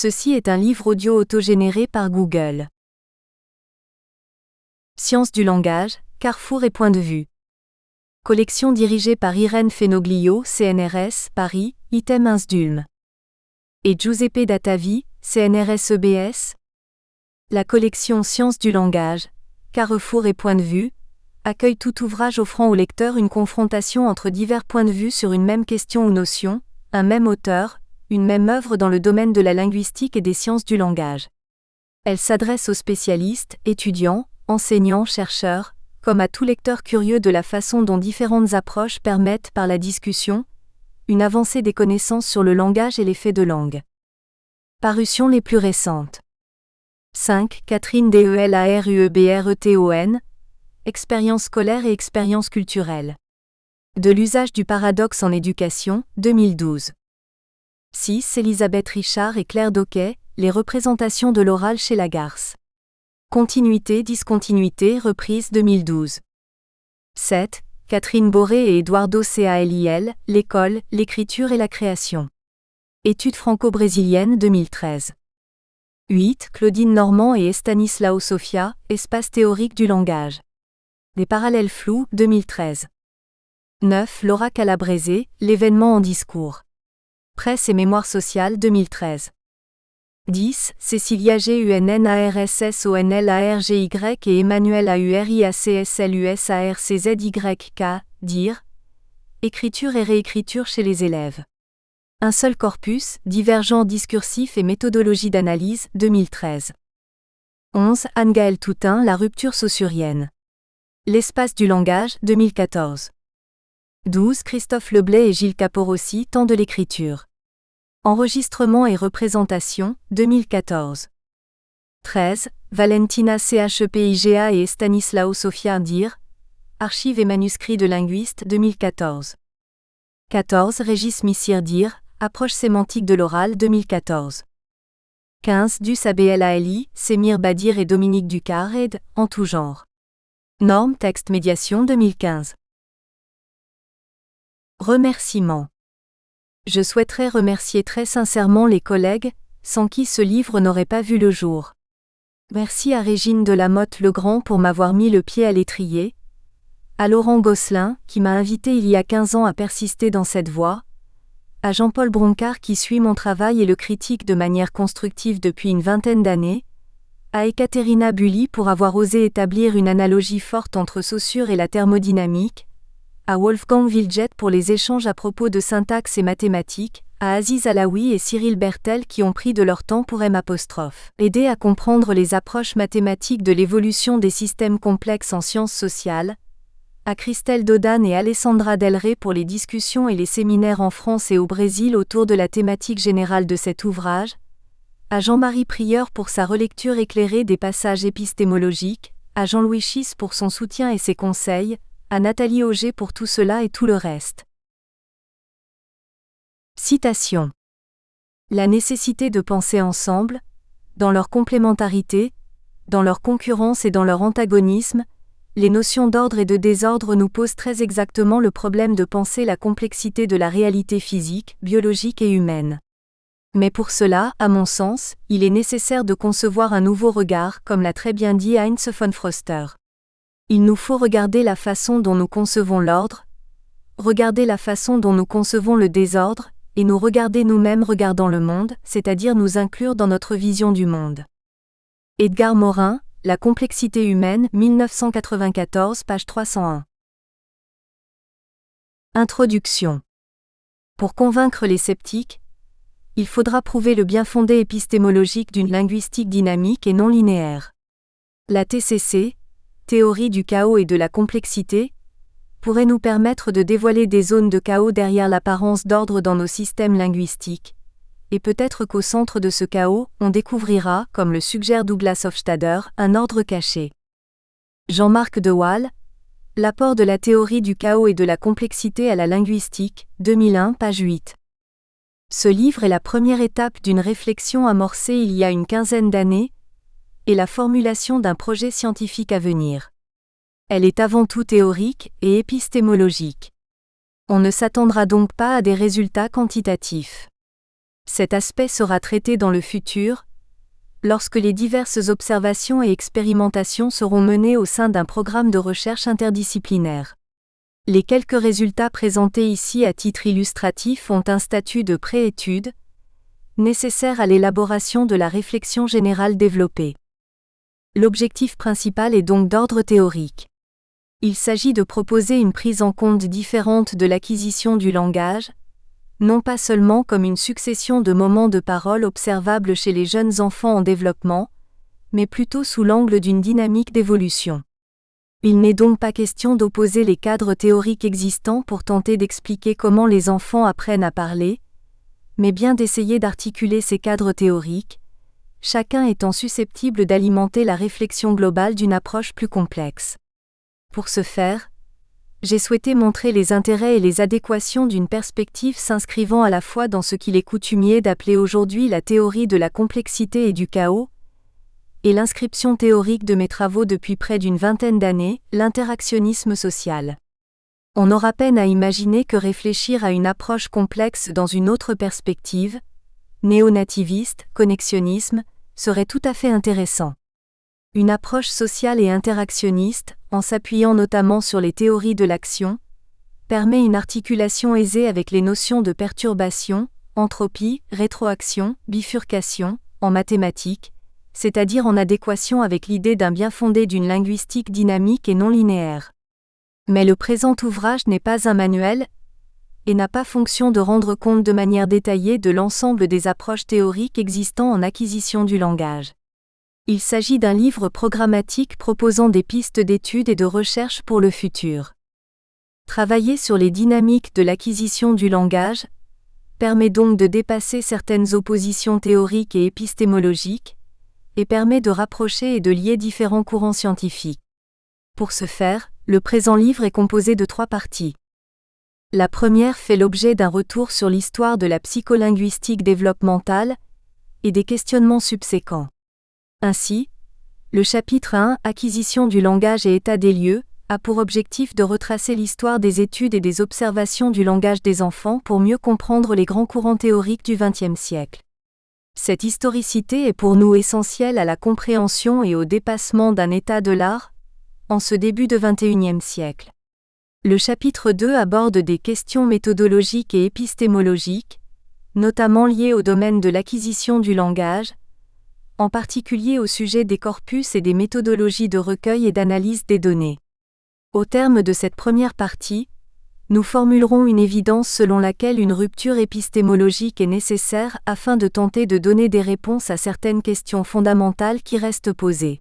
Ceci est un livre audio autogénéré par Google. Sciences du langage, Carrefour et point de vue. Collection dirigée par Irène Fenoglio, CNRS, Paris, Item Insdulm. Et Giuseppe Dattavi, CNRS EBS. La collection Sciences du langage, Carrefour et point de vue accueille tout ouvrage offrant au lecteur une confrontation entre divers points de vue sur une même question ou notion, un même auteur, une même œuvre dans le domaine de la linguistique et des sciences du langage. Elle s'adresse aux spécialistes, étudiants, enseignants, chercheurs, comme à tout lecteur curieux de la façon dont différentes approches permettent, par la discussion, une avancée des connaissances sur le langage et les faits de langue. Parutions les plus récentes. 5. Catherine Delaruebreton. Expérience scolaire et expérience culturelle. De l'usage du paradoxe en éducation, 2012. 6. Elisabeth Richard et Claire Doquet, les représentations de l'oral chez Lagarce. Continuité, discontinuité, reprise 2012. 7. Catherine Boré et Eduardo Calil, l'école, l'écriture et la création. Études franco-brésiliennes 2013. 8. Claudine Normand et Estanislao Sofia, espace théorique du langage. Des parallèles flous 2013. 9. Laura Calabrese, l'événement en discours. Presse et mémoire sociale 2013. 10. Cécilia Gunnarssonlargy et Emmanuel Auriaclusarczk, dire. Écriture et réécriture chez les élèves. Un seul corpus, divergent discursif et méthodologie d'analyse, 2013. 11. Anne-Gaëlle Toutain, la rupture saussurienne. L'espace du langage, 2014. 12. Christophe Leblay et Gilles Caporossi, temps de l'écriture. Enregistrement et représentation, 2014. 13. Valentina Chepiga et Estanislao Sofia, dire. Archives et manuscrits de linguistes, 2014. 14. Régis Missire, dire. Approche sémantique de l'oral, 2014. 15. Dus Ablali, Semir Badir et Dominique Ducard ed. En tout genre. Normes, texte, médiation 2015. Remerciements. Je souhaiterais remercier très sincèrement les collègues, sans qui ce livre n'aurait pas vu le jour. Merci à Régine Delamotte-Legrand pour m'avoir mis le pied à l'étrier, à Laurent Gosselin, qui m'a invité il y a 15 ans à persister dans cette voie, à Jean-Paul Broncard qui suit mon travail et le critique de manière constructive depuis une vingtaine d'années, à Ekaterina Bulli pour avoir osé établir une analogie forte entre Saussure et la thermodynamique, à Wolfgang Wiljet pour les échanges à propos de syntaxe et mathématiques, à Aziz Alaoui et Cyril Bertel qui ont pris de leur temps pour aider à comprendre les approches mathématiques de l'évolution des systèmes complexes en sciences sociales, à Christelle Dodane et Alessandra Del Rey pour les discussions et les séminaires en France et au Brésil autour de la thématique générale de cet ouvrage, à Jean-Marie Prieur pour sa relecture éclairée des passages épistémologiques, à Jean-Louis Schiss pour son soutien et ses conseils, à Nathalie Auger pour tout cela et tout le reste. Citation. La nécessité de penser ensemble, dans leur complémentarité, dans leur concurrence et dans leur antagonisme, les notions d'ordre et de désordre nous posent très exactement le problème de penser la complexité de la réalité physique, biologique et humaine. Mais pour cela, à mon sens, il est nécessaire de concevoir un nouveau regard, comme l'a très bien dit Heinz von Foster. Il nous faut regarder la façon dont nous concevons l'ordre, regarder la façon dont nous concevons le désordre, et nous regarder nous-mêmes regardant le monde, c'est-à-dire nous inclure dans notre vision du monde. Edgar Morin, La complexité humaine, 1994, page 301. Introduction. Pour convaincre les sceptiques, il faudra prouver le bien-fondé épistémologique d'une linguistique dynamique et non linéaire. La TCC, théorie du chaos et de la complexité, pourrait nous permettre de dévoiler des zones de chaos derrière l'apparence d'ordre dans nos systèmes linguistiques, et peut-être qu'au centre de ce chaos, on découvrira, comme le suggère Douglas Hofstadter, un ordre caché. Jean-Marc de Waal, L'apport de la théorie du chaos et de la complexité à la linguistique, 2001, page 8. Ce livre est la première étape d'une réflexion amorcée il y a une quinzaine d'années, et la formulation d'un projet scientifique à venir. Elle est avant tout théorique et épistémologique. On ne s'attendra donc pas à des résultats quantitatifs. Cet aspect sera traité dans le futur, lorsque les diverses observations et expérimentations seront menées au sein d'un programme de recherche interdisciplinaire. Les quelques résultats présentés ici à titre illustratif ont un statut de pré-étude, nécessaire à l'élaboration de la réflexion générale développée. L'objectif principal est donc d'ordre théorique. Il s'agit de proposer une prise en compte différente de l'acquisition du langage, non pas seulement comme une succession de moments de parole observables chez les jeunes enfants en développement, mais plutôt sous l'angle d'une dynamique d'évolution. Il n'est donc pas question d'opposer les cadres théoriques existants pour tenter d'expliquer comment les enfants apprennent à parler, mais bien d'essayer d'articuler ces cadres théoriques, chacun étant susceptible d'alimenter la réflexion globale d'une approche plus complexe. Pour ce faire, j'ai souhaité montrer les intérêts et les adéquations d'une perspective s'inscrivant à la fois dans ce qu'il est coutumier d'appeler aujourd'hui la théorie de la complexité et du chaos, et l'inscription théorique de mes travaux depuis près d'une vingtaine d'années, l'interactionnisme social. On aura peine à imaginer que réfléchir à une approche complexe dans une autre perspective, néonativiste, connexionnisme, serait tout à fait intéressant. Une approche sociale et interactionniste, en s'appuyant notamment sur les théories de l'action, permet une articulation aisée avec les notions de perturbation, entropie, rétroaction, bifurcation, en mathématiques, c'est-à-dire en adéquation avec l'idée d'un bien-fondé d'une linguistique dynamique et non linéaire. Mais le présent ouvrage n'est pas un manuel, et n'a pas fonction de rendre compte de manière détaillée de l'ensemble des approches théoriques existant en acquisition du langage. Il s'agit d'un livre programmatique proposant des pistes d'études et de recherche pour le futur. Travailler sur les dynamiques de l'acquisition du langage permet donc de dépasser certaines oppositions théoriques et épistémologiques, et permet de rapprocher et de lier différents courants scientifiques. Pour ce faire, le présent livre est composé de 3 parties. La première fait l'objet d'un retour sur l'histoire de la psycholinguistique développementale et des questionnements subséquents. Ainsi, le chapitre 1, Acquisition du langage et état des lieux, a pour objectif de retracer l'histoire des études et des observations du langage des enfants pour mieux comprendre les grands courants théoriques du XXe siècle. Cette historicité est pour nous essentielle à la compréhension et au dépassement d'un état de l'art, en ce début de XXIe siècle. Le chapitre 2 aborde des questions méthodologiques et épistémologiques, notamment liées au domaine de l'acquisition du langage, en particulier au sujet des corpus et des méthodologies de recueil et d'analyse des données. Au terme de cette première partie, nous formulerons une évidence selon laquelle une rupture épistémologique est nécessaire afin de tenter de donner des réponses à certaines questions fondamentales qui restent posées.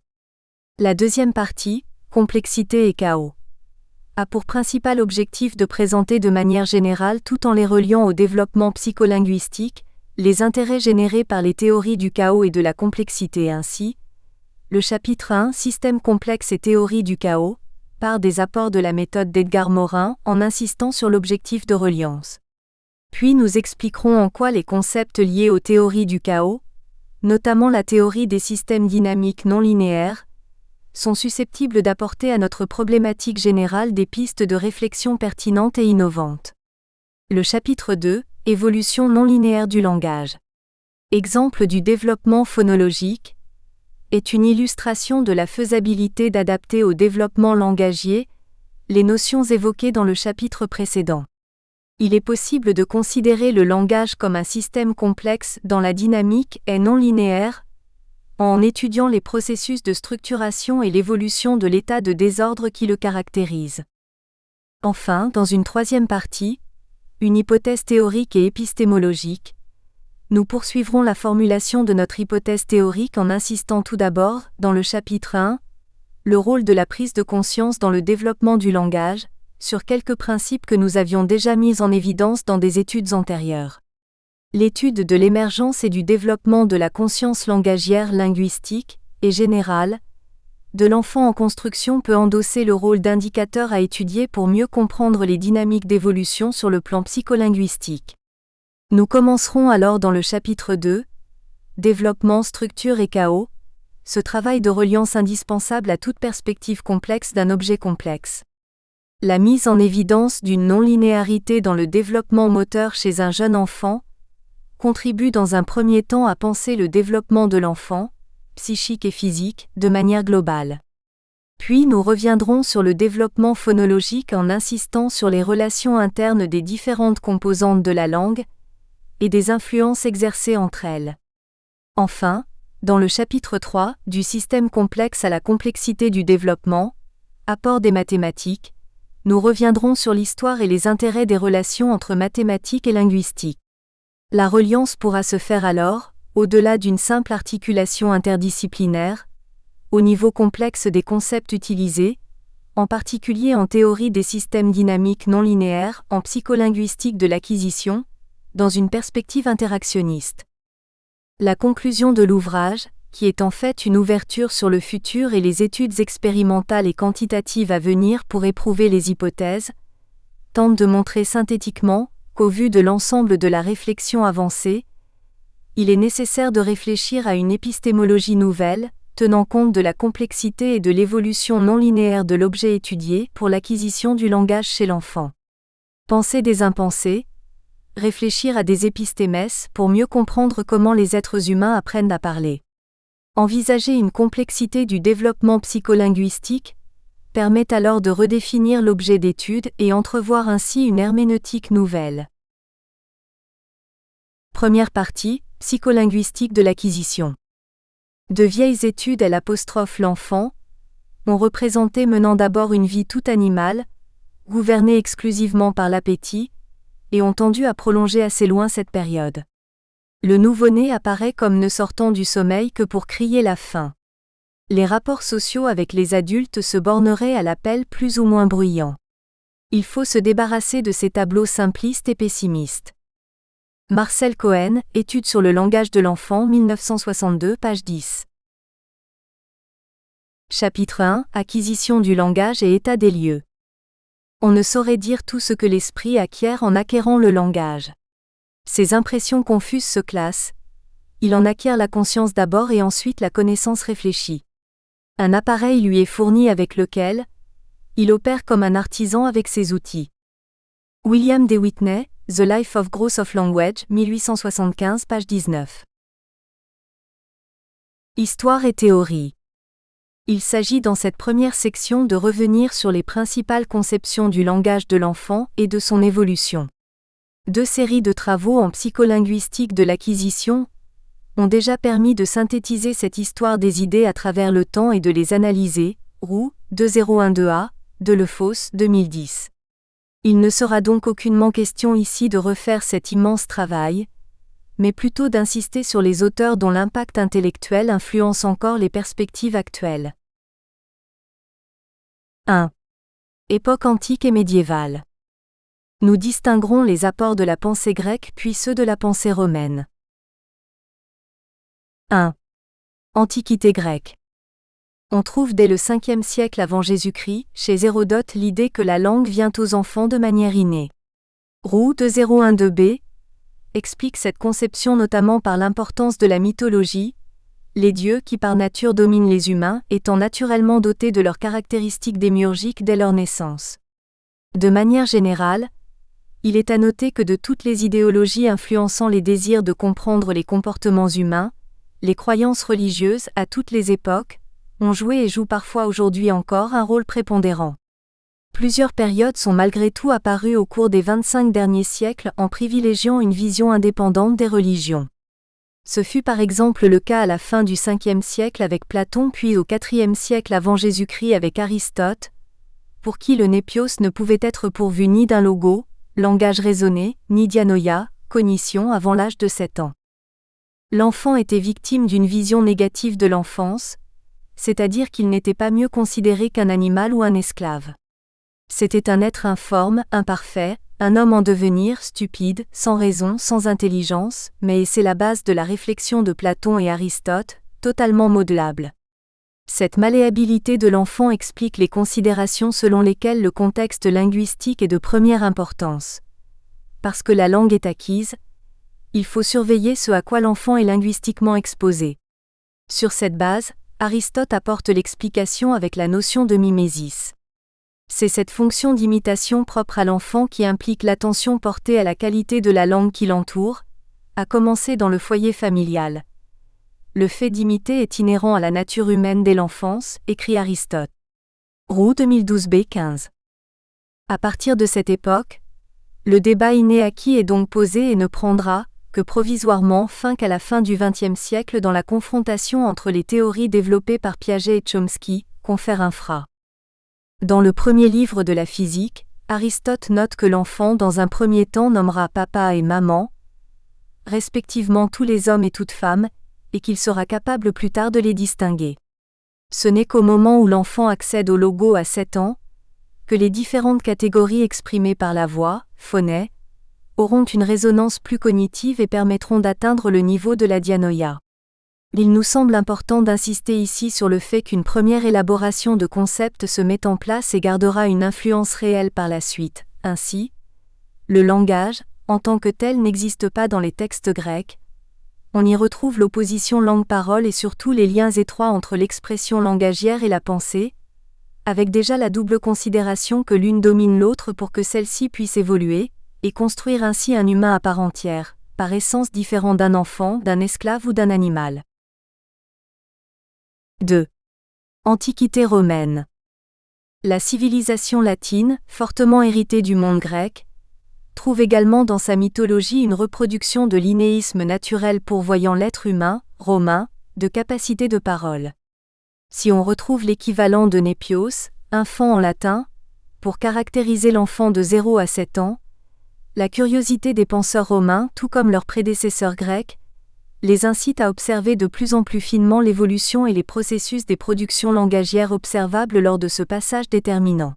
La deuxième partie, complexité et chaos, a pour principal objectif de présenter de manière générale tout en les reliant au développement psycholinguistique, les intérêts générés par les théories du chaos et de la complexité ainsi. Le chapitre 1, Système complexe et théorie du chaos, part des apports de la méthode d'Edgar Morin en insistant sur l'objectif de reliance. Puis nous expliquerons en quoi les concepts liés aux théories du chaos, notamment la théorie des systèmes dynamiques non linéaires, sont susceptibles d'apporter à notre problématique générale des pistes de réflexion pertinentes et innovantes. Le chapitre 2, Évolution non linéaire du langage. Exemple du développement phonologique, est une illustration de la faisabilité d'adapter au développement langagier les notions évoquées dans le chapitre précédent. Il est possible de considérer le langage comme un système complexe dans la dynamique et non linéaire, en étudiant les processus de structuration et l'évolution de l'état de désordre qui le caractérise. Enfin, dans une troisième partie, une hypothèse théorique et épistémologique, nous poursuivrons la formulation de notre hypothèse théorique en insistant tout d'abord, dans le chapitre 1, le rôle de la prise de conscience dans le développement du langage, sur quelques principes que nous avions déjà mis en évidence dans des études antérieures. L'étude de l'émergence et du développement de la conscience langagière linguistique, et générale, de l'enfant en construction peut endosser le rôle d'indicateur à étudier pour mieux comprendre les dynamiques d'évolution sur le plan psycholinguistique. Nous commencerons alors dans le chapitre 2, Développement, structure et chaos, ce travail de reliance indispensable à toute perspective complexe d'un objet complexe. La mise en évidence d'une non-linéarité dans le développement moteur chez un jeune enfant, contribue dans un premier temps à penser le développement de l'enfant, psychique et physique, de manière globale. Puis nous reviendrons sur le développement phonologique en insistant sur les relations internes des différentes composantes de la langue et des influences exercées entre elles. Enfin, dans le chapitre 3, du système complexe à la complexité du développement, apport des mathématiques, nous reviendrons sur l'histoire et les intérêts des relations entre mathématiques et linguistique. La reliance pourra se faire alors, au-delà d'une simple articulation interdisciplinaire, au niveau complexe des concepts utilisés, en particulier en théorie des systèmes dynamiques non linéaires, en psycholinguistique de l'acquisition, dans une perspective interactionniste. La conclusion de l'ouvrage, qui est en fait une ouverture sur le futur et les études expérimentales et quantitatives à venir pour éprouver les hypothèses, tente de montrer synthétiquement qu'au vu de l'ensemble de la réflexion avancée, il est nécessaire de réfléchir à une épistémologie nouvelle, tenant compte de la complexité et de l'évolution non linéaire de l'objet étudié pour l'acquisition du langage chez l'enfant. Penser des impensés, réfléchir à des épistémès pour mieux comprendre comment les êtres humains apprennent à parler. Envisager une complexité du développement psycholinguistique permet alors de redéfinir l'objet d'étude et entrevoir ainsi une herméneutique nouvelle. Première partie, psycholinguistique de l'acquisition. De vieilles études à l'enfant ont représenté menant d'abord une vie toute animale, gouvernée exclusivement par l'appétit, et ont tendu à prolonger assez loin cette période. Le nouveau-né apparaît comme ne sortant du sommeil que pour crier la faim. Les rapports sociaux avec les adultes se borneraient à l'appel plus ou moins bruyant. Il faut se débarrasser de ces tableaux simplistes et pessimistes. Marcel Cohen, Études sur le langage de l'enfant 1962, page 10. Chapitre 1, Acquisition du langage et état des lieux. On ne saurait dire tout ce que l'esprit acquiert en acquérant le langage. Ses impressions confuses se classent. Il en acquiert la conscience d'abord et ensuite la connaissance réfléchie. Un appareil lui est fourni avec lequel il opère comme un artisan avec ses outils. William D. Whitney, The Life of Growth of Language, 1875, page 19. Histoire et théorie. Il s'agit dans cette première section de revenir sur les principales conceptions du langage de l'enfant et de son évolution. 2 séries de travaux en psycholinguistique de l'acquisition ont déjà permis de synthétiser cette histoire des idées à travers le temps et de les analyser, Roux, 2012a, Delefosse, 2010. Il ne sera donc aucunement question ici de refaire cet immense travail, mais plutôt d'insister sur les auteurs dont l'impact intellectuel influence encore les perspectives actuelles. 1. Époque antique et médiévale. Nous distinguerons les apports de la pensée grecque puis ceux de la pensée romaine. 1. Antiquité grecque. On trouve dès le 5e siècle avant Jésus-Christ, chez Hérodote, l'idée que la langue vient aux enfants de manière innée. Roux 2012b explique cette conception notamment par l'importance de la mythologie, les dieux qui par nature dominent les humains étant naturellement dotés de leurs caractéristiques démiurgiques dès leur naissance. De manière générale, il est à noter que de toutes les idéologies influençant les désirs de comprendre les comportements humains, les croyances religieuses, à toutes les époques, ont joué et jouent parfois aujourd'hui encore un rôle prépondérant. Plusieurs périodes sont malgré tout apparues au cours des 25 derniers siècles en privilégiant une vision indépendante des religions. Ce fut par exemple le cas à la fin du 5e siècle avec Platon puis au 4e siècle avant Jésus-Christ avec Aristote, pour qui le népios ne pouvait être pourvu ni d'un logo, langage raisonné, ni dianoia, cognition avant l'âge de 7 ans. L'enfant était victime d'une vision négative de l'enfance, c'est-à-dire qu'il n'était pas mieux considéré qu'un animal ou un esclave. C'était un être informe, imparfait, un homme en devenir, stupide, sans raison, sans intelligence, mais c'est la base de la réflexion de Platon et Aristote, totalement modelable. Cette malléabilité de l'enfant explique les considérations selon lesquelles le contexte linguistique est de première importance. Parce que la langue est acquise, il faut surveiller ce à quoi l'enfant est linguistiquement exposé. Sur cette base, Aristote apporte l'explication avec la notion de mimésis. C'est cette fonction d'imitation propre à l'enfant qui implique l'attention portée à la qualité de la langue qui l'entoure, à commencer dans le foyer familial. Le fait d'imiter est inhérent à la nature humaine dès l'enfance, écrit Aristote. Roux 2012b 15. À partir de cette époque, le débat inné-acquis est donc posé et ne prendra, que provisoirement fin qu'à la fin du XXe siècle dans la confrontation entre les théories développées par Piaget et Chomsky, confère infra. Dans le premier livre de la physique, Aristote note que l'enfant dans un premier temps nommera papa et maman, respectivement tous les hommes et toutes femmes, et qu'il sera capable plus tard de les distinguer. Ce n'est qu'au moment où l'enfant accède au logo à 7 ans, que les différentes catégories exprimées par la voix, phonèmes, auront une résonance plus cognitive et permettront d'atteindre le niveau de la dianoïa. Il nous semble important d'insister ici sur le fait qu'une première élaboration de concepts se met en place et gardera une influence réelle par la suite. Ainsi, le langage, en tant que tel, n'existe pas dans les textes grecs. On y retrouve l'opposition langue-parole et surtout les liens étroits entre l'expression langagière et la pensée, avec déjà la double considération que l'une domine l'autre pour que celle-ci puisse évoluer, et construire ainsi un humain à part entière, par essence différent d'un enfant, d'un esclave ou d'un animal. 2. Antiquité romaine. La civilisation latine, fortement héritée du monde grec, trouve également dans sa mythologie une reproduction de l'innéisme naturel pourvoyant l'être humain, romain, de capacité de parole. Si on retrouve l'équivalent de népios, enfant en latin, pour caractériser l'enfant de 0 à 7 ans, la curiosité des penseurs romains, tout comme leurs prédécesseurs grecs, les incite à observer de plus en plus finement l'évolution et les processus des productions langagières observables lors de ce passage déterminant.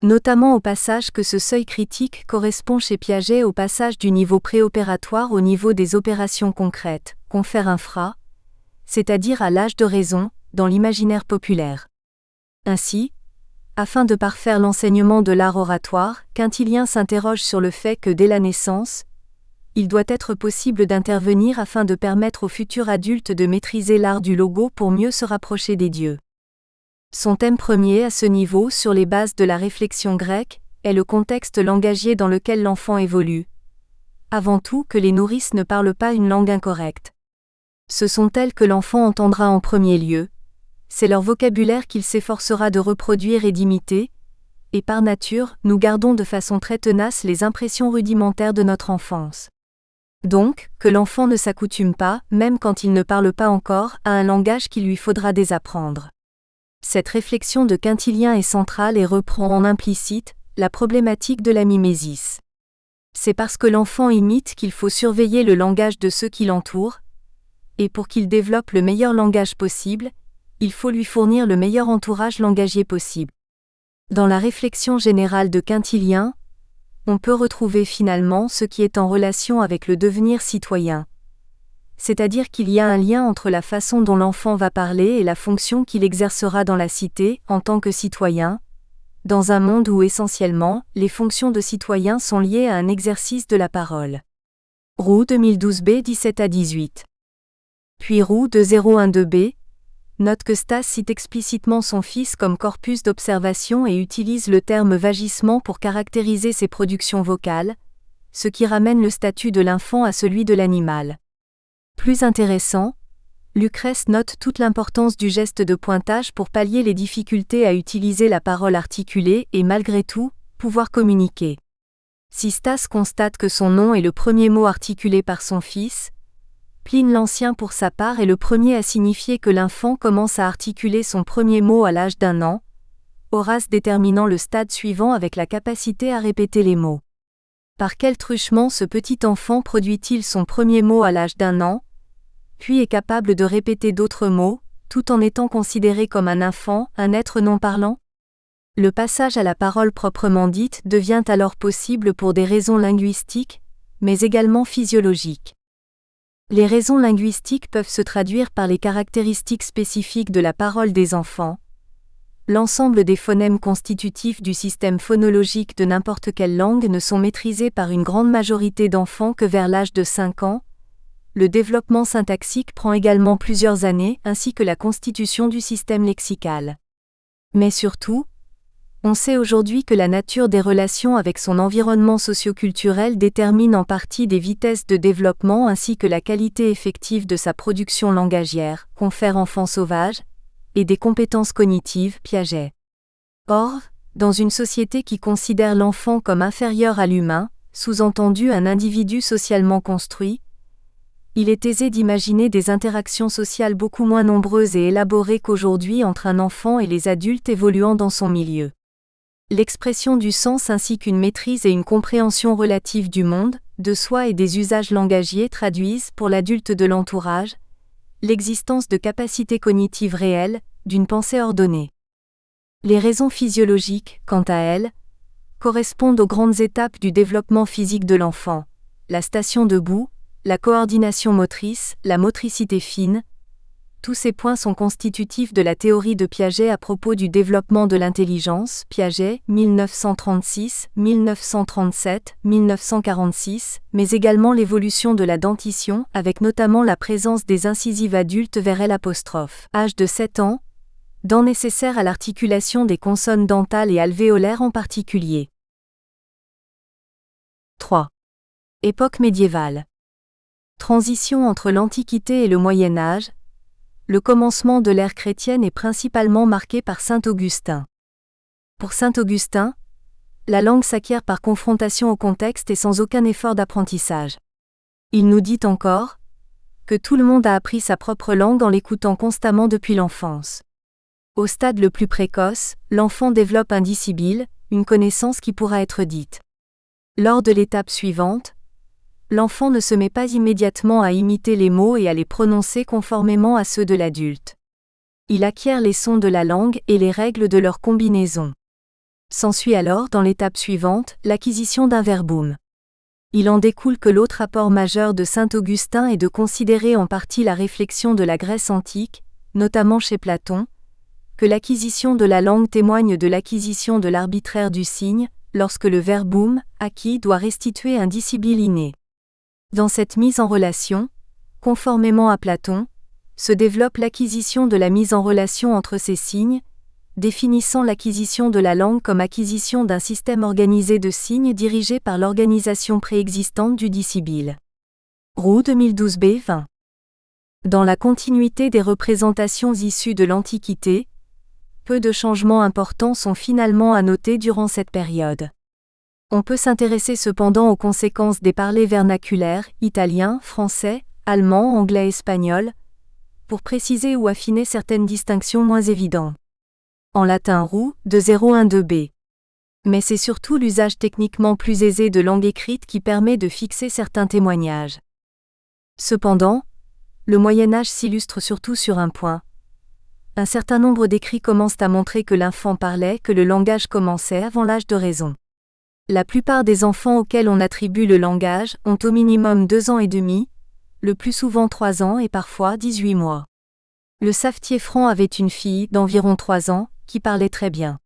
Notamment au passage que ce seuil critique correspond chez Piaget au passage du niveau préopératoire au niveau des opérations concrètes, confère infra, c'est-à-dire à l'âge de raison, dans l'imaginaire populaire. Ainsi, afin de parfaire l'enseignement de l'art oratoire, Quintilien s'interroge sur le fait que dès la naissance, il doit être possible d'intervenir afin de permettre aux futurs adultes de maîtriser l'art du logo pour mieux se rapprocher des dieux. Son thème premier à ce niveau, sur les bases de la réflexion grecque, est le contexte langagier dans lequel l'enfant évolue. Avant tout que les nourrices ne parlent pas une langue incorrecte. Ce sont elles que l'enfant entendra en premier lieu. C'est leur vocabulaire qu'il s'efforcera de reproduire et d'imiter, et par nature, nous gardons de façon très tenace les impressions rudimentaires de notre enfance. Donc, que l'enfant ne s'accoutume pas, même quand il ne parle pas encore, à un langage qu'il lui faudra désapprendre. Cette réflexion de Quintilien est centrale et reprend en implicite la problématique de la mimésis. C'est parce que l'enfant imite qu'il faut surveiller le langage de ceux qui l'entourent, et pour qu'il développe le meilleur langage possible, il faut lui fournir le meilleur entourage langagier possible. Dans la réflexion générale de Quintilien, on peut retrouver finalement ce qui est en relation avec le devenir citoyen. C'est-à-dire qu'il y a un lien entre la façon dont l'enfant va parler et la fonction qu'il exercera dans la cité, en tant que citoyen, dans un monde où essentiellement, les fonctions de citoyen sont liées à un exercice de la parole. Roux 2012b 17 à 18. Puis Roux 2012b, note que Stas cite explicitement son fils comme corpus d'observation et utilise le terme vagissement pour caractériser ses productions vocales, ce qui ramène le statut de l'enfant à celui de l'animal. Plus intéressant, Lucrèce note toute l'importance du geste de pointage pour pallier les difficultés à utiliser la parole articulée et malgré tout, pouvoir communiquer. Si Stas constate que son nom est le premier mot articulé par son fils, Pline l'Ancien pour sa part est le premier à signifier que l'enfant commence à articuler son premier mot à l'âge d'1 an, Horace déterminant le stade suivant avec la capacité à répéter les mots. Par quel truchement ce petit enfant produit-il son premier mot à l'âge d'1 an, puis est capable de répéter d'autres mots, tout en étant considéré comme un enfant, un être non parlant? Le passage à la parole proprement dite devient alors possible pour des raisons linguistiques, mais également physiologiques. Les raisons linguistiques peuvent se traduire par les caractéristiques spécifiques de la parole des enfants. L'ensemble des phonèmes constitutifs du système phonologique de n'importe quelle langue ne sont maîtrisés par une grande majorité d'enfants que vers l'âge de 5 ans. Le développement syntaxique prend également plusieurs années, ainsi que la constitution du système lexical. Mais surtout, On sait aujourd'hui que la nature des relations avec son environnement socioculturel détermine en partie des vitesses de développement ainsi que la qualité effective de sa production langagière, confère enfant sauvage, et des compétences cognitives, Piaget. Or, dans une société qui considère l'enfant comme inférieur à l'humain, sous-entendu un individu socialement construit, il est aisé d'imaginer des interactions sociales beaucoup moins nombreuses et élaborées qu'aujourd'hui entre un enfant et les adultes évoluant dans son milieu. L'expression du sens ainsi qu'une maîtrise et une compréhension relative du monde, de soi et des usages langagiers traduisent, pour l'adulte de l'entourage, l'existence de capacités cognitives réelles, d'une pensée ordonnée. Les raisons physiologiques, quant à elles, correspondent aux grandes étapes du développement physique de l'enfant, la station debout, la coordination motrice, la motricité fine. Tous ces points sont constitutifs de la théorie de Piaget à propos du développement de l'intelligence, Piaget, 1936, 1937, 1946, mais également l'évolution de la dentition, avec notamment la présence des incisives adultes vers L', âge de 7 ans, dents nécessaires à l'articulation des consonnes dentales et alvéolaires en particulier. 3. Époque médiévale. Transition entre l'Antiquité et le Moyen Âge. Le commencement de l'ère chrétienne est principalement marqué par saint Augustin. Pour saint Augustin, la langue s'acquiert par confrontation au contexte et sans aucun effort d'apprentissage. Il nous dit encore que tout le monde a appris sa propre langue en l'écoutant constamment depuis l'enfance. Au stade le plus précoce, l'enfant développe un discipile, une connaissance qui pourra être dite. Lors de l'étape suivante, l'enfant ne se met pas immédiatement à imiter les mots et à les prononcer conformément à ceux de l'adulte. Il acquiert les sons de la langue et les règles de leur combinaison. S'ensuit alors, dans l'étape suivante, l'acquisition d'un verbum. Il en découle que l'autre apport majeur de saint Augustin est de considérer en partie la réflexion de la Grèce antique, notamment chez Platon, que l'acquisition de la langue témoigne de l'acquisition de l'arbitraire du signe, lorsque le verbum, acquis, doit restituer un discipile inné. Dans cette mise en relation, conformément à Platon, se développe l'acquisition de la mise en relation entre ces signes, définissant l'acquisition de la langue comme acquisition d'un système organisé de signes dirigé par l'organisation préexistante du discipile. Roux 2012b 20. Dans la continuité des représentations issues de l'Antiquité, peu de changements importants sont finalement à noter durant cette période. On peut s'intéresser cependant aux conséquences des parlers vernaculaires, italien, français, allemand, anglais, espagnol, pour préciser ou affiner certaines distinctions moins évidentes. En latin roux, de 012b. Mais c'est surtout l'usage techniquement plus aisé de langue écrite qui permet de fixer certains témoignages. Cependant, le Moyen-Âge s'illustre surtout sur un point. Un certain nombre d'écrits commencent à montrer que l'enfant parlait, que le langage commençait avant l'âge de raison. La plupart des enfants auxquels on attribue le langage ont au minimum 2 ans et demi, le plus souvent 3 ans et parfois 18 mois. Le savetier franc avait une fille d'environ 3 ans, qui parlait très bien.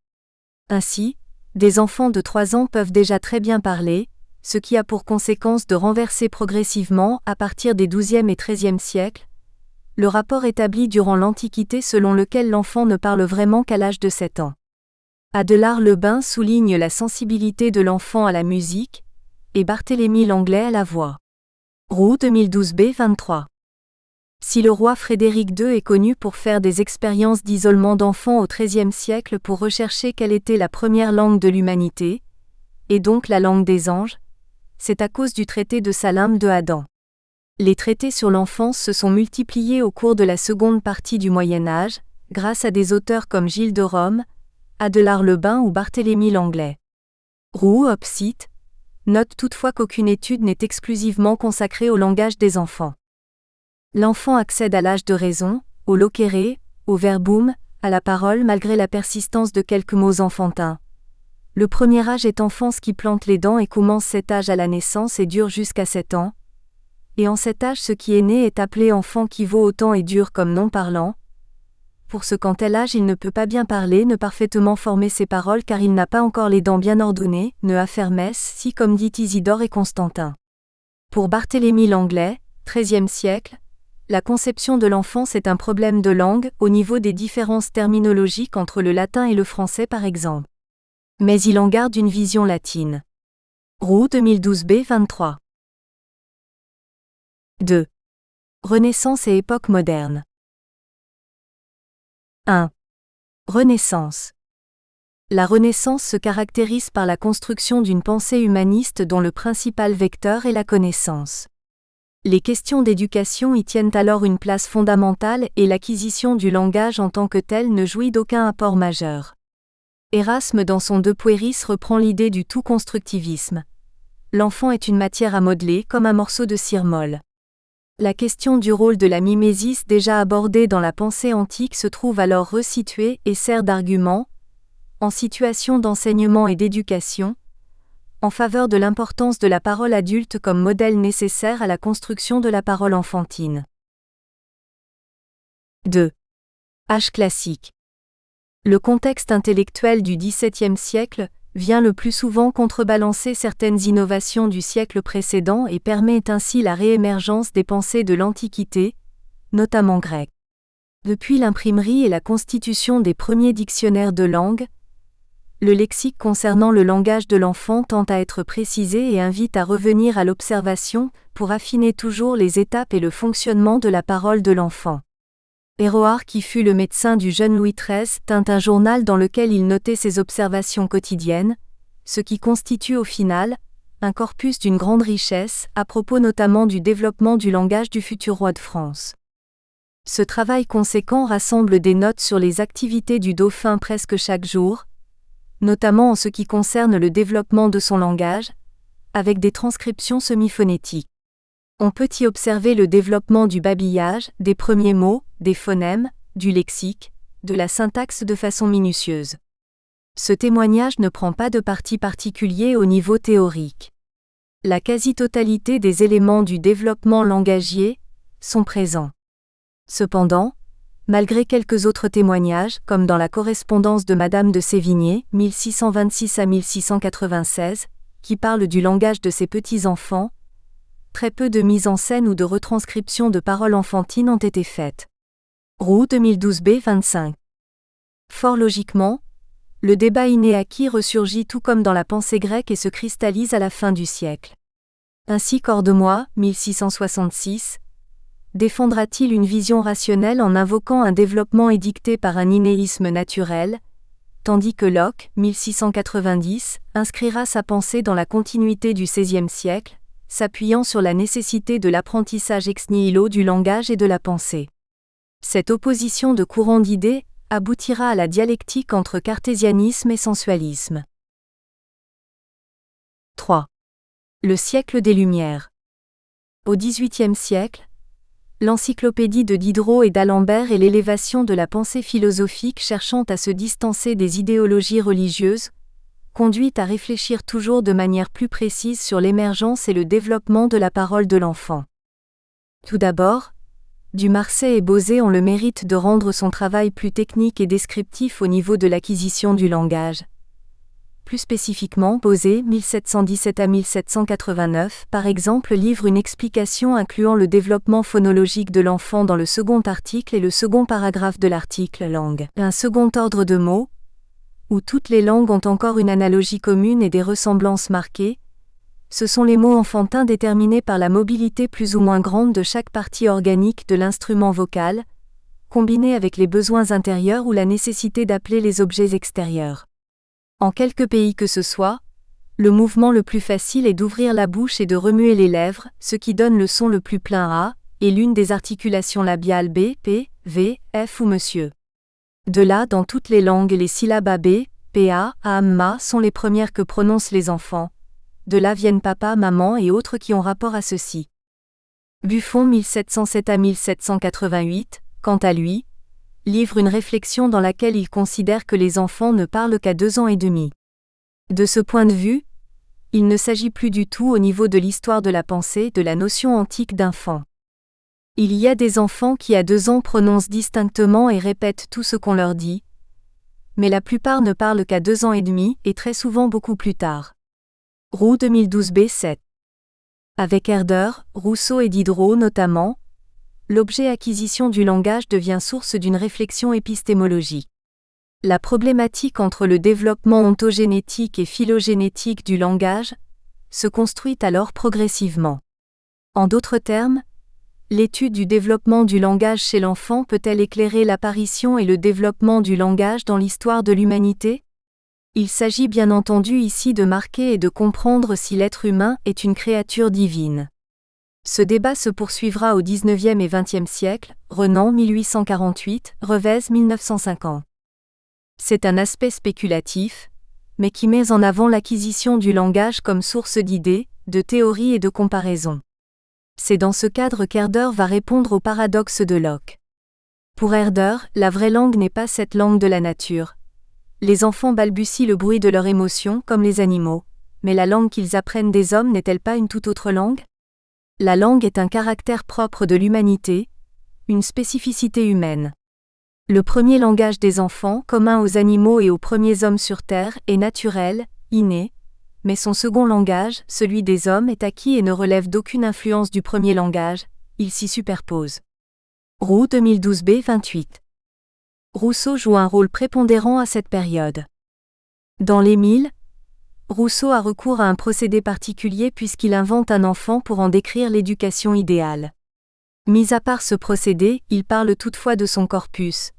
Ainsi, des enfants de 3 ans peuvent déjà très bien parler, ce qui a pour conséquence de renverser progressivement, à partir des XIIe et XIIIe siècles, le rapport établi durant l'Antiquité selon lequel l'enfant ne parle vraiment qu'à l'âge de 7 ans. Adélard Lebin souligne la sensibilité de l'enfant à la musique, et Barthélemy Langlais à la voix. Roux 2012b 23. Si le roi Frédéric II est connu pour faire des expériences d'isolement d'enfants au XIIIe siècle pour rechercher quelle était la première langue de l'humanité, et donc la langue des anges, c'est à cause du traité de Salym de Adam. Les traités sur l'enfance se sont multipliés au cours de la seconde partie du Moyen Âge, grâce à des auteurs comme Gilles de Rome, Adélard Lebin ou Barthélemy Langlais. Roux cite, note toutefois qu'aucune étude n'est exclusivement consacrée au langage des enfants. L'enfant accède à l'âge de raison, au loquéré, au verbum, à la parole malgré la persistance de quelques mots enfantins. Le premier âge est enfance qui plante les dents et commence cet âge à la naissance et dure jusqu'à 7 ans. Et en cet âge ce qui est né est appelé enfant qui vaut autant et dure comme non parlant. Pour ce qu'en tel âge il ne peut pas bien parler, ne parfaitement former ses paroles car il n'a pas encore les dents bien ordonnées, ne affermesse, si comme dit Isidore et Constantin. Pour Barthélemy Langlais, XIIIe siècle, la conception de l'enfance est un problème de langue, au niveau des différences terminologiques entre le latin et le français par exemple. Mais il en garde une vision latine. Roux 2012b 23. 2. Renaissance et époque moderne. 1. Renaissance. La Renaissance se caractérise par la construction d'une pensée humaniste dont le principal vecteur est la connaissance. Les questions d'éducation y tiennent alors une place fondamentale et l'acquisition du langage en tant que tel ne jouit d'aucun apport majeur. Erasme dans son De Pueris reprend l'idée du tout constructivisme. L'enfant est une matière à modeler comme un morceau de cire molle. La question du rôle de la mimésis déjà abordée dans la pensée antique se trouve alors resituée et sert d'argument, en situation d'enseignement et d'éducation, en faveur de l'importance de la parole adulte comme modèle nécessaire à la construction de la parole enfantine. 2. Âge classique. Le contexte intellectuel du XVIIe siècle vient le plus souvent contrebalancer certaines innovations du siècle précédent et permet ainsi la réémergence des pensées de l'Antiquité, notamment grecques. Depuis l'imprimerie et la constitution des premiers dictionnaires de langue, le lexique concernant le langage de l'enfant tend à être précisé et invite à revenir à l'observation pour affiner toujours les étapes et le fonctionnement de la parole de l'enfant. Héroard, qui fut le médecin du jeune Louis XIII, tint un journal dans lequel il notait ses observations quotidiennes, ce qui constitue au final un corpus d'une grande richesse, à propos notamment du développement du langage du futur roi de France. Ce travail conséquent rassemble des notes sur les activités du dauphin presque chaque jour, notamment en ce qui concerne le développement de son langage, avec des transcriptions semi-phonétiques. On peut y observer le développement du babillage, des premiers mots, des phonèmes, du lexique, de la syntaxe de façon minutieuse. Ce témoignage ne prend pas de parti particulier au niveau théorique. La quasi-totalité des éléments du développement langagier sont présents. Cependant, malgré quelques autres témoignages, comme dans la correspondance de Madame de Sévigné, 1626 à 1696, qui parle du langage de ses petits-enfants, très peu de mise en scène ou de retranscription de paroles enfantines ont été faites. Roux 2012b 25. Fort logiquement, le débat inné-acquis ressurgit tout comme dans la pensée grecque et se cristallise à la fin du siècle. Ainsi Cordemoy, 1666, défendra-t-il une vision rationnelle en invoquant un développement édicté par un innéisme naturel, tandis que Locke, 1690, inscrira sa pensée dans la continuité du XVIe siècle, s'appuyant sur la nécessité de l'apprentissage ex nihilo du langage et de la pensée. Cette opposition de courants d'idées aboutira à la dialectique entre cartésianisme et sensualisme. 3. Le siècle des Lumières. Au XVIIIe siècle, l'encyclopédie de Diderot et d'Alembert est l'élévation de la pensée philosophique cherchant à se distancer des idéologies religieuses, conduite à réfléchir toujours de manière plus précise sur l'émergence et le développement de la parole de l'enfant. Tout d'abord, Dumarsais et Bosé ont le mérite de rendre son travail plus technique et descriptif au niveau de l'acquisition du langage. Plus spécifiquement, Bosé, 1717 à 1789, par exemple, livre une explication incluant le développement phonologique de l'enfant dans le second article et le second paragraphe de l'article langue. Un second ordre de mots, où toutes les langues ont encore une analogie commune et des ressemblances marquées, ce sont les mots enfantins déterminés par la mobilité plus ou moins grande de chaque partie organique de l'instrument vocal, combinée avec les besoins intérieurs ou la nécessité d'appeler les objets extérieurs. En quelque pays que ce soit, le mouvement le plus facile est d'ouvrir la bouche et de remuer les lèvres, ce qui donne le son le plus plein A, et l'une des articulations labiales B, P, V, F ou Monsieur. De là, dans toutes les langues, les syllabes AB, PA, AMMA sont les premières que prononcent les enfants. De là viennent papa, maman et autres qui ont rapport à ceci. Buffon 1707 à 1788, quant à lui, livre une réflexion dans laquelle il considère que les enfants ne parlent qu'à 2 ans et demi. De ce point de vue, il ne s'agit plus du tout au niveau de l'histoire de la pensée de la notion antique d'enfant. Il y a des enfants qui à 2 ans prononcent distinctement et répètent tout ce qu'on leur dit, mais la plupart ne parlent qu'à 2 ans et demi et très souvent beaucoup plus tard. Roux 2012b 7. Avec Herder, Rousseau et Diderot notamment, l'objet acquisition du langage devient source d'une réflexion épistémologique. La problématique entre le développement ontogénétique et phylogénétique du langage se construit alors progressivement. En d'autres termes, l'étude du développement du langage chez l'enfant peut-elle éclairer l'apparition et le développement du langage dans l'histoire de l'humanité ? Il s'agit bien entendu ici de marquer et de comprendre si l'être humain est une créature divine. Ce débat se poursuivra au XIXe et XXe siècle, Renan 1848, Revez 1950. C'est un aspect spéculatif, mais qui met en avant l'acquisition du langage comme source d'idées, de théories et de comparaisons. C'est dans ce cadre qu'Herder va répondre au paradoxe de Locke. Pour Herder, la vraie langue n'est pas cette langue de la nature. Les enfants balbutient le bruit de leurs émotions comme les animaux, mais la langue qu'ils apprennent des hommes n'est-elle pas une toute autre langue ? La langue est un caractère propre de l'humanité, une spécificité humaine. Le premier langage des enfants, commun aux animaux et aux premiers hommes sur Terre, est naturel, inné, mais son second langage, celui des hommes, est acquis et ne relève d'aucune influence du premier langage, il s'y superpose. Roux 2012b 28. Rousseau joue un rôle prépondérant à cette période. Dans l'Émile, Rousseau a recours à un procédé particulier puisqu'il invente un enfant pour en décrire l'éducation idéale. Mis à part ce procédé, il parle toutefois de son corpus.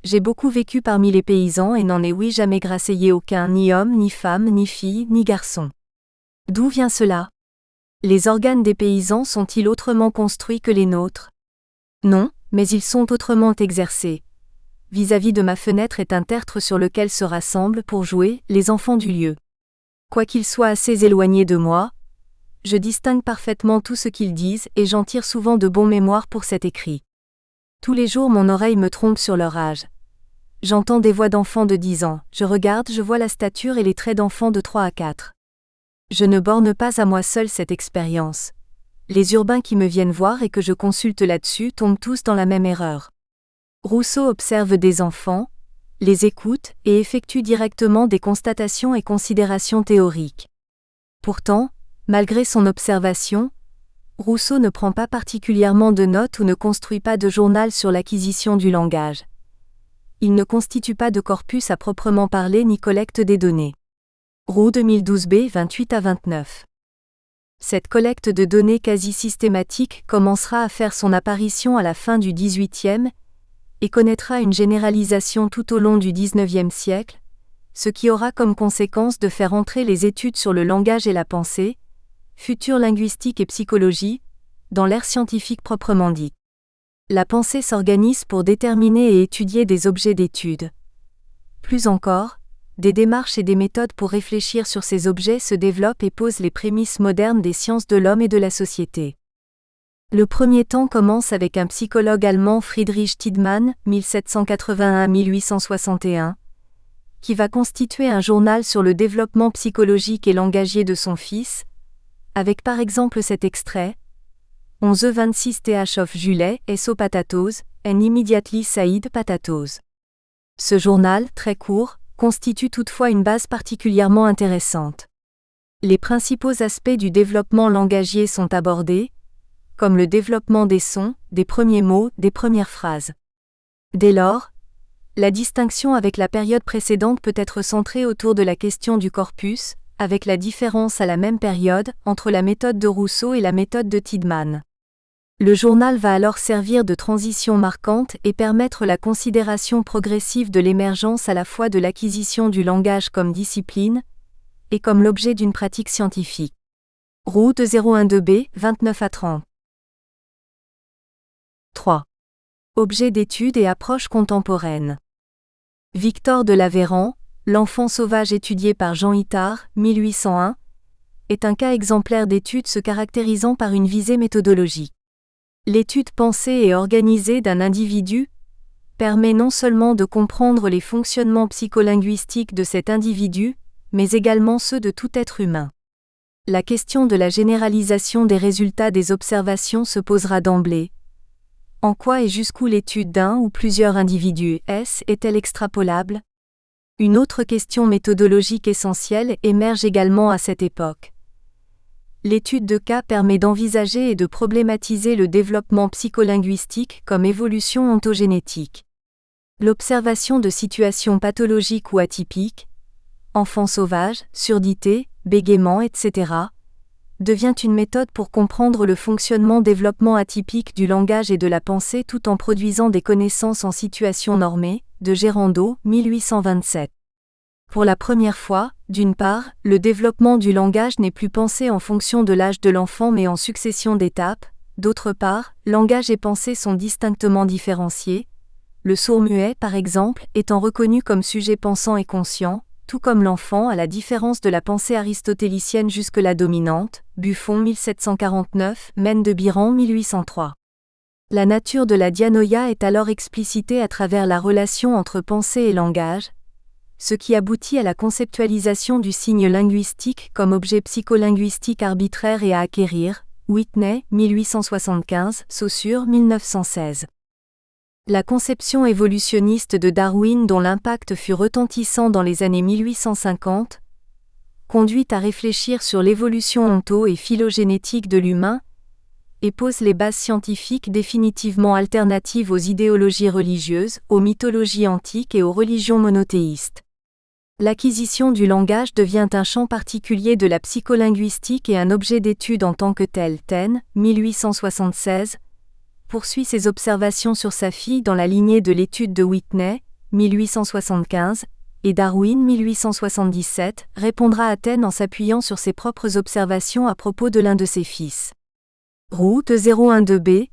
J'ai beaucoup vécu parmi les paysans et n'en ai jamais grasseyé aucun, ni homme, ni femme, ni fille, ni garçon. D'où vient cela ? Les organes des paysans sont-ils autrement construits que les nôtres ? Non, mais ils sont autrement exercés. Vis-à-vis de ma fenêtre est un tertre sur lequel se rassemblent, pour jouer, les enfants du lieu. Quoiqu'ils soient assez éloignés de moi, je distingue parfaitement tout ce qu'ils disent et j'en tire souvent de bons mémoires pour cet écrit. Tous les jours mon oreille me trompe sur leur âge. J'entends des voix d'enfants de 10 ans, je regarde, je vois la stature et les traits d'enfants de 3 à 4. Je ne borne pas à moi seul cette expérience. Les urbains qui me viennent voir et que je consulte là-dessus tombent tous dans la même erreur. Rousseau observe des enfants, les écoute et effectue directement des constatations et considérations théoriques. Pourtant, malgré son observation, Rousseau ne prend pas particulièrement de notes ou ne construit pas de journal sur l'acquisition du langage. Il ne constitue pas de corpus à proprement parler ni collecte des données. Roux 2012b 28 à 29. Cette collecte de données quasi systématique commencera à faire son apparition à la fin du XVIIIe et connaîtra une généralisation tout au long du XIXe siècle, ce qui aura comme conséquence de faire entrer les études sur le langage et la pensée, future linguistique et psychologie, dans l'ère scientifique proprement dite. La pensée s'organise pour déterminer et étudier des objets d'étude. Plus encore, des démarches et des méthodes pour réfléchir sur ces objets se développent et posent les prémices modernes des sciences de l'homme et de la société. Le premier temps commence avec un psychologue allemand Friedrich Tiedemann, 1781-1861, qui va constituer un journal sur le développement psychologique et langagier de son fils, avec par exemple cet extrait 11:26 th of July, so potatoes, and immediately said potatoes. Ce journal, très court, constitue toutefois une base particulièrement intéressante. Les principaux aspects du développement langagier sont abordés, comme le développement des sons, des premiers mots, des premières phrases. Dès lors, la distinction avec la période précédente peut être centrée autour de la question du corpus, avec la différence à la même période entre la méthode de Rousseau et la méthode de Tiedemann. Le journal va alors servir de transition marquante et permettre la considération progressive de l'émergence à la fois de l'acquisition du langage comme discipline et comme l'objet d'une pratique scientifique. Roux 012b, 29 à 30. 3. Objet d'étude et approche contemporaine. Victor de l'Aveyran, L'enfant sauvage étudié par Jean Itard, 1801, est un cas exemplaire d'étude se caractérisant par une visée méthodologique. L'étude pensée et organisée d'un individu permet non seulement de comprendre les fonctionnements psycholinguistiques de cet individu, mais également ceux de tout être humain. La question de la généralisation des résultats des observations se posera d'emblée. En quoi et jusqu'où l'étude d'un ou plusieurs individus est-elle extrapolable ? Une autre question méthodologique essentielle émerge également à cette époque. L'étude de cas permet d'envisager et de problématiser le développement psycholinguistique comme évolution ontogénétique. L'observation de situations pathologiques ou atypiques, enfants sauvages, surdité, bégaiement, etc., devient une méthode pour comprendre le fonctionnement-développement atypique du langage et de la pensée tout en produisant des connaissances en situation normée, de Gerando, 1827. Pour la première fois, d'une part, le développement du langage n'est plus pensé en fonction de l'âge de l'enfant mais en succession d'étapes, d'autre part, langage et pensée sont distinctement différenciés, le sourd-muet, par exemple, étant reconnu comme sujet pensant et conscient, tout comme l'enfant à la différence de la pensée aristotélicienne jusque-là dominante, Buffon 1749, Maine de Biran 1803. La nature de la dianoïa est alors explicitée à travers la relation entre pensée et langage, ce qui aboutit à la conceptualisation du signe linguistique comme objet psycholinguistique arbitraire et à acquérir, Whitney, 1875, Saussure, 1916. La conception évolutionniste de Darwin dont l'impact fut retentissant dans les années 1850, conduit à réfléchir sur l'évolution onto- et phylogénétique de l'humain, et pose les bases scientifiques définitivement alternatives aux idéologies religieuses, aux mythologies antiques et aux religions monothéistes. L'acquisition du langage devient un champ particulier de la psycholinguistique et un objet d'étude en tant que tel. Taine, 1876, poursuit ses observations sur sa fille dans la lignée de l'étude de Whitney, 1875, et Darwin, 1877, répondra à Taine en s'appuyant sur ses propres observations à propos de l'un de ses fils. Roux, 012b,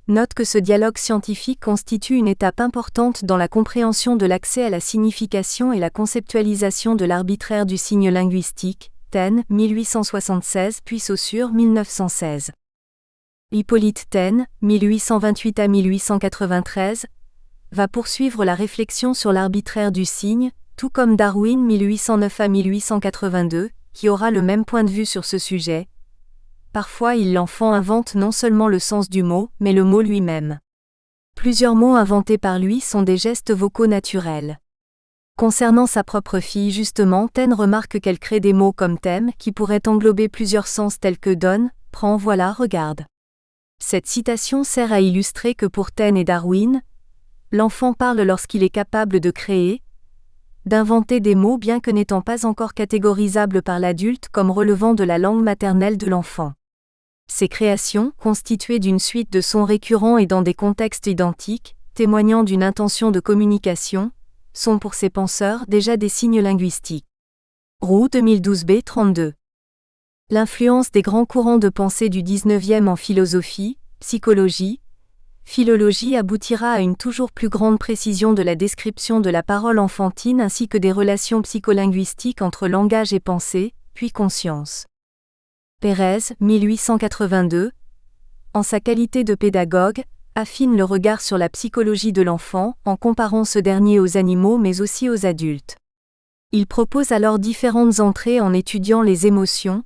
note que ce dialogue scientifique constitue une étape importante dans la compréhension de l'accès à la signification et la conceptualisation de l'arbitraire du signe linguistique, Taine, 1876 puis Saussure, 1916. Hippolyte Taine, 1828 à 1893, va poursuivre la réflexion sur l'arbitraire du signe, tout comme Darwin 1809 à 1882, qui aura le même point de vue sur ce sujet. Parfois l'enfant invente non seulement le sens du mot, mais le mot lui-même. Plusieurs mots inventés par lui sont des gestes vocaux naturels. Concernant sa propre fille justement, Taine remarque qu'elle crée des mots comme thème qui pourraient englober plusieurs sens tels que donne, prend, voilà, regarde. Cette citation sert à illustrer que pour Taine et Darwin, l'enfant parle lorsqu'il est capable de créer, d'inventer des mots bien que n'étant pas encore catégorisables par l'adulte comme relevant de la langue maternelle de l'enfant. Ces créations, constituées d'une suite de sons récurrents et dans des contextes identiques, témoignant d'une intention de communication, sont pour ces penseurs déjà des signes linguistiques. Roux 2012b 32. L'influence des grands courants de pensée du XIXe en philosophie, psychologie, philologie aboutira à une toujours plus grande précision de la description de la parole enfantine ainsi que des relations psycholinguistiques entre langage et pensée, puis conscience. Pérez, 1882, en sa qualité de pédagogue, affine le regard sur la psychologie de l'enfant en comparant ce dernier aux animaux mais aussi aux adultes. Il propose alors différentes entrées en étudiant les émotions,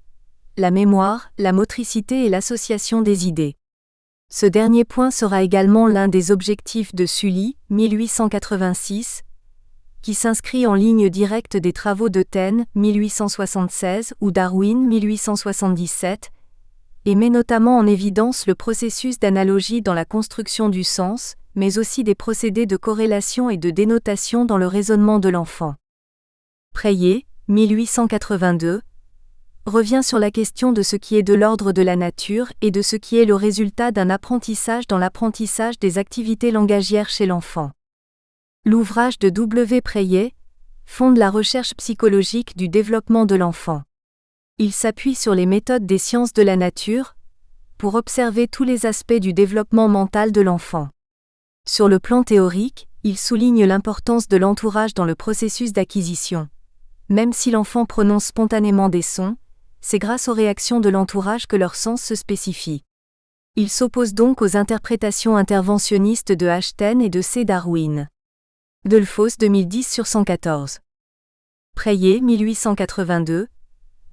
la mémoire, la motricité et l'association des idées. Ce dernier point sera également l'un des objectifs de Sully, 1886, qui s'inscrit en ligne directe des travaux de Taine, 1876, ou Darwin, 1877, et met notamment en évidence le processus d'analogie dans la construction du sens, mais aussi des procédés de corrélation et de dénotation dans le raisonnement de l'enfant. Preyer, 1882, revient sur la question de ce qui est de l'ordre de la nature et de ce qui est le résultat d'un apprentissage dans l'apprentissage des activités langagières chez l'enfant. L'ouvrage de W. Preyer fonde la recherche psychologique du développement de l'enfant. Il s'appuie sur les méthodes des sciences de la nature pour observer tous les aspects du développement mental de l'enfant. Sur le plan théorique, il souligne l'importance de l'entourage dans le processus d'acquisition. Même si l'enfant prononce spontanément des sons, c'est grâce aux réactions de l'entourage que leur sens se spécifie. Il s'oppose donc aux interprétations interventionnistes de H. Taine et de C. Darwin. Delfosse 2010/114. Preyer 1882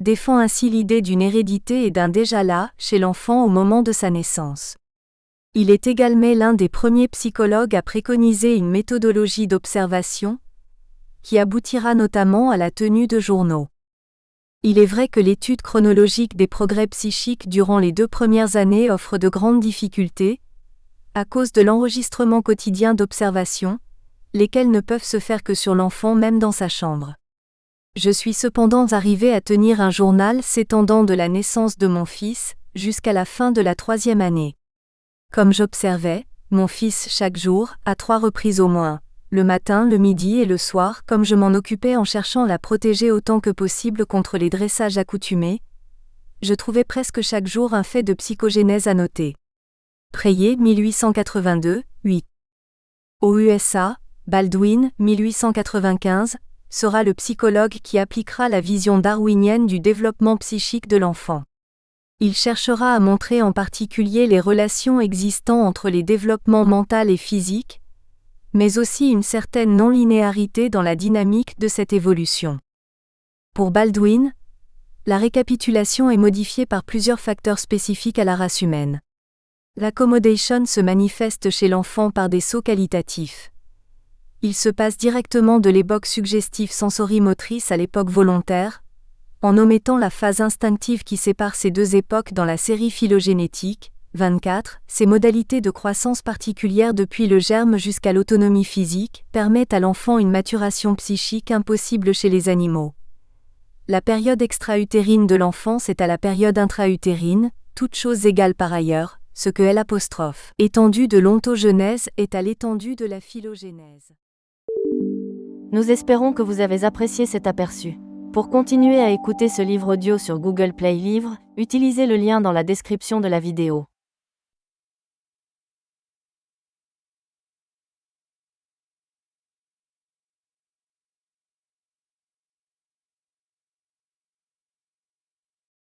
défend ainsi l'idée d'une hérédité et d'un déjà là chez l'enfant au moment de sa naissance. Il est également l'un des premiers psychologues à préconiser une méthodologie d'observation qui aboutira notamment à la tenue de journaux. Il est vrai que l'étude chronologique des progrès psychiques durant les 2 premières années offre de grandes difficultés, à cause de l'enregistrement quotidien d'observations, lesquels ne peuvent se faire que sur l'enfant même dans sa chambre. Je suis cependant arrivé à tenir un journal s'étendant de la naissance de mon fils, jusqu'à la fin de la 3e année. Comme j'observais, mon fils chaque jour, à 3 reprises au moins, le matin, le midi et le soir, comme je m'en occupais en cherchant à la protéger autant que possible contre les dressages accoutumés, je trouvais presque chaque jour un fait de psychogénèse à noter. Preyer, 1882, 8. Aux USA, Baldwin, 1895, sera le psychologue qui appliquera la vision darwinienne du développement psychique de l'enfant. Il cherchera à montrer en particulier les relations existant entre les développements mental et physique, mais aussi une certaine non-linéarité dans la dynamique de cette évolution. Pour Baldwin, la récapitulation est modifiée par plusieurs facteurs spécifiques à la race humaine. L'accommodation se manifeste chez l'enfant par des sauts qualitatifs. Il se passe directement de l'époque suggestive sensorimotrice à l'époque volontaire, en omettant la phase instinctive qui sépare ces deux époques dans la série phylogénétique. 24. Ces modalités de croissance particulières depuis le germe jusqu'à l'autonomie physique permettent à l'enfant une maturation psychique impossible chez les animaux. La période extra-utérine de l'enfance est à la période intra-utérine, toutes choses égales par ailleurs, ce que l'étendue de l'ontogenèse est à l'étendue de la phylogénèse. Nous espérons que vous avez apprécié cet aperçu. Pour continuer à écouter ce livre audio sur Google Play Livres, utilisez le lien dans la description de la vidéo.